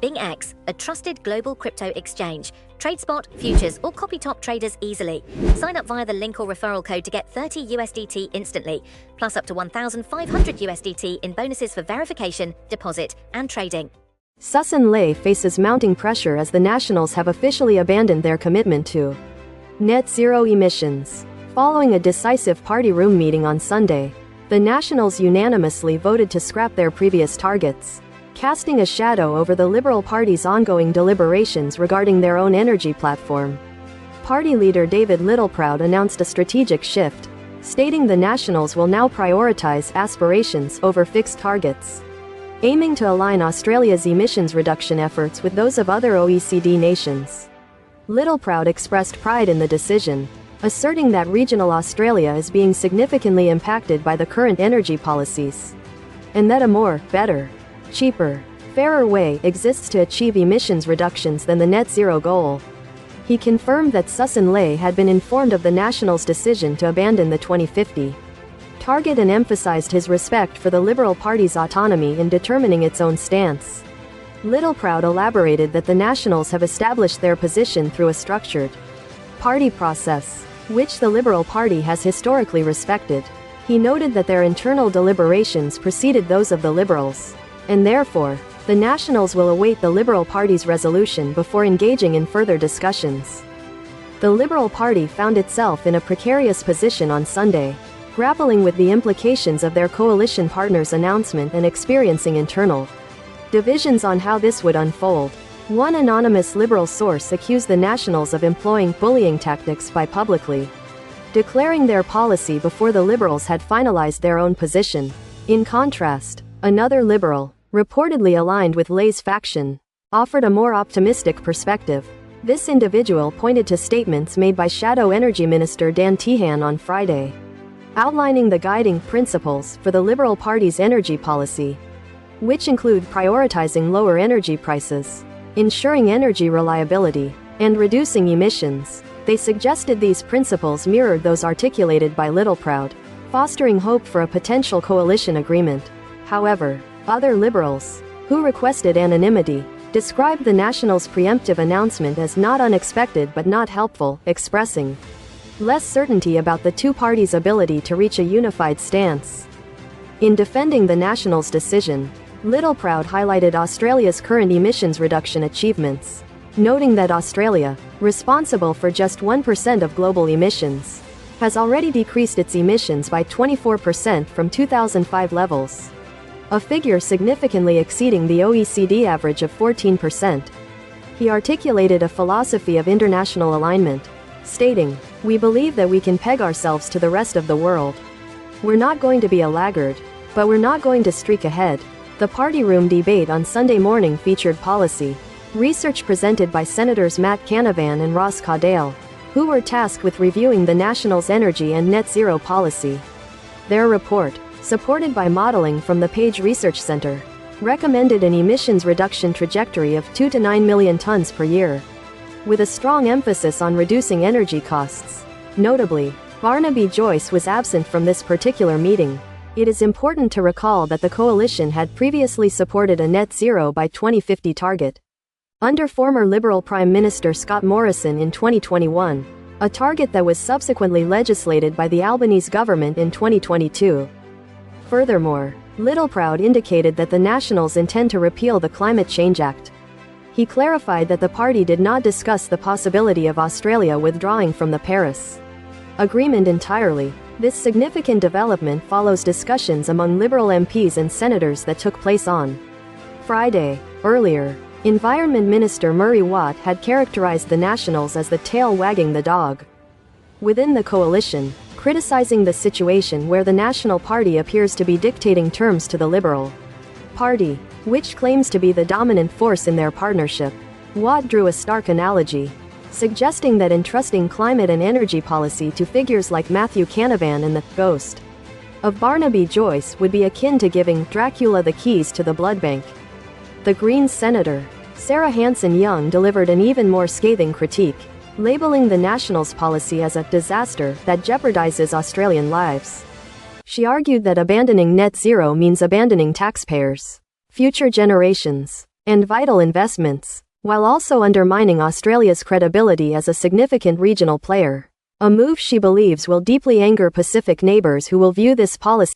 BingX, a trusted global crypto exchange. Trade spot, futures, or copy top traders easily. Sign up via the link or referral code to get 30 USDT instantly, plus up to 1,500 USDT in bonuses for verification, deposit, and trading. Sussan Ley faces mounting pressure as the Nationals have officially abandoned their commitment to net zero emissions. Following a decisive party room meeting on Sunday, the Nationals unanimously voted to scrap their previous targets, casting a shadow over the Liberal Party's ongoing deliberations regarding their own energy platform. Party leader David Littleproud announced a strategic shift, stating the Nationals will now prioritize aspirations over fixed targets, aiming to align Australia's emissions reduction efforts with those of other OECD nations. Littleproud expressed pride in the decision, asserting that regional Australia is being significantly impacted by the current energy policies, and that a more, better, cheaper, fairer way exists to achieve emissions reductions than the net zero goal. He confirmed that Sussan Ley had been informed of the Nationals' decision to abandon the 2050 target and emphasized his respect for the Liberal Party's autonomy in determining its own stance. Littleproud elaborated that the Nationals have established their position through a structured party process, which the Liberal Party has historically respected. He noted that their internal deliberations preceded those of the Liberals, and therefore, the Nationals will await the Liberal Party's resolution before engaging in further discussions. The Liberal Party found itself in a precarious position on Sunday, grappling with the implications of their coalition partners' announcement and experiencing internal divisions on how this would unfold. One anonymous Liberal source accused the Nationals of employing bullying tactics by publicly declaring their policy before the Liberals had finalized their own position. In contrast, another Liberal, reportedly aligned with Ley's faction, offered a more optimistic perspective. This individual pointed to statements made by Shadow Energy Minister Dan Tehan on Friday, outlining the guiding principles for the Liberal Party's energy policy, which include prioritizing lower energy prices, ensuring energy reliability, and reducing emissions. They suggested these principles mirrored those articulated by Littleproud, fostering hope for a potential coalition agreement. However, other Liberals, who requested anonymity, described the Nationals' preemptive announcement as not unexpected but not helpful, expressing less certainty about the two parties' ability to reach a unified stance. In defending the Nationals' decision, Littleproud highlighted Australia's current emissions reduction achievements, noting that Australia, responsible for just 1% of global emissions, has already decreased its emissions by 24% from 2005 levels, a figure significantly exceeding the OECD average of 14%. He articulated a philosophy of international alignment, stating, "We believe that we can peg ourselves to the rest of the world. We're not going to be a laggard, but we're not going to streak ahead." The party room debate on Sunday morning featured policy research presented by Senators Matt Canavan and Ross Caudale, who were tasked with reviewing the Nationals' energy and net zero policy. Their report, supported by modeling from the Page Research Center, recommended an emissions reduction trajectory of 2 to 9 million tons per year, with a strong emphasis on reducing energy costs. Notably, Barnaby Joyce was absent from this particular meeting. It is important to recall that the coalition had previously supported a net zero by 2050 target under former Liberal Prime Minister Scott Morrison in 2021, a target that was subsequently legislated by the Albanese government in 2022. Furthermore, Littleproud indicated that the Nationals intend to repeal the Climate Change Act. He clarified that the party did not discuss the possibility of Australia withdrawing from the Paris Agreement entirely. This significant development follows discussions among Liberal MPs and senators that took place on Friday. Earlier, Environment Minister Murray Watt had characterized the Nationals as the tail wagging the dog within the coalition, criticizing the situation where the National Party appears to be dictating terms to the Liberal Party, which claims to be the dominant force in their partnership. Watt drew a stark analogy, suggesting that entrusting climate and energy policy to figures like Matthew Canavan and the ghost of Barnaby Joyce would be akin to giving Dracula the keys to the blood bank. The Greens senator, Sarah Hanson-Young, delivered an even more scathing critique, labeling the Nationals' policy as a disaster that jeopardizes Australian lives. She argued that abandoning net zero means abandoning taxpayers, future generations, and vital investments, while also undermining Australia's credibility as a significant regional player. A move she believes will deeply anger Pacific neighbors who will view this policy